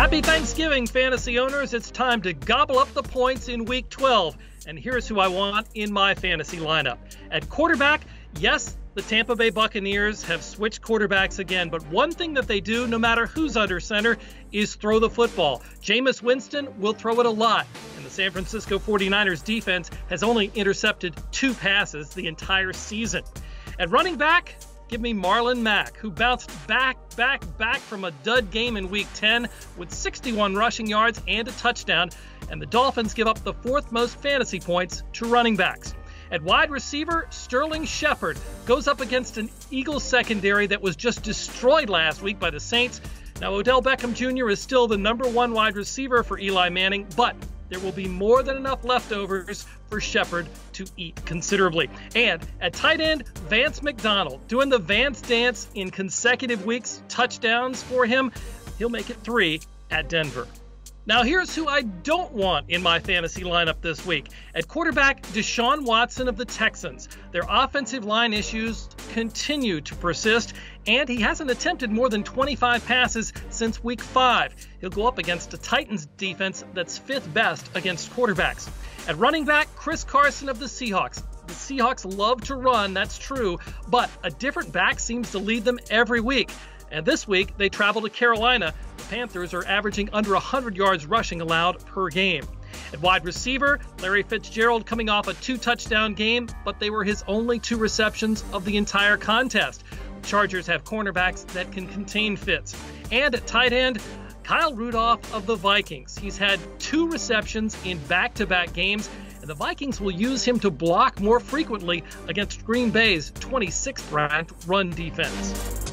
Happy Thanksgiving, fantasy owners. It's time to gobble up the points in Week 12. And here's who I want in my fantasy lineup. At quarterback, yes, the Tampa Bay Buccaneers have switched quarterbacks again, but one thing that they do, no matter who's under center, is throw the football. Jameis Winston will throw it a lot, and the San Francisco 49ers defense has only intercepted 2 passes the entire season. At running back, give me Marlon Mack, who bounced back from a dud game in Week 10 with 61 rushing yards and a touchdown, and the Dolphins give up the 4th most fantasy points to running backs. At wide receiver, Sterling Shepard goes up against an Eagles secondary that was just destroyed last week by the Saints. Now, Odell Beckham Jr. is still the #1 wide receiver for Eli Manning, but there will be more than enough leftovers for Shepard to eat considerably. And at tight end, Vance McDonald, doing the Vance dance in consecutive weeks, touchdowns for him. He'll make it 3 at Denver. Now here's who I don't want in my fantasy lineup this week. At quarterback, Deshaun Watson of the Texans. Their offensive line issues continue to persist, and he hasn't attempted more than 25 passes since Week 5. He'll go up against a Titans defense that's 5th best against quarterbacks. At running back, Chris Carson of the Seahawks. The Seahawks love to run, that's true, but a different back seems to lead them every week. And this week, they travel to Carolina. The Panthers are averaging under 100 yards rushing allowed per game. At wide receiver, Larry Fitzgerald coming off a 2-touchdown game, but they were his only 2 receptions of the entire contest. The Chargers have cornerbacks that can contain Fitz. And at tight end, Kyle Rudolph of the Vikings. He's had 2 receptions in back-to-back games, and the Vikings will use him to block more frequently against Green Bay's 26th ranked run defense.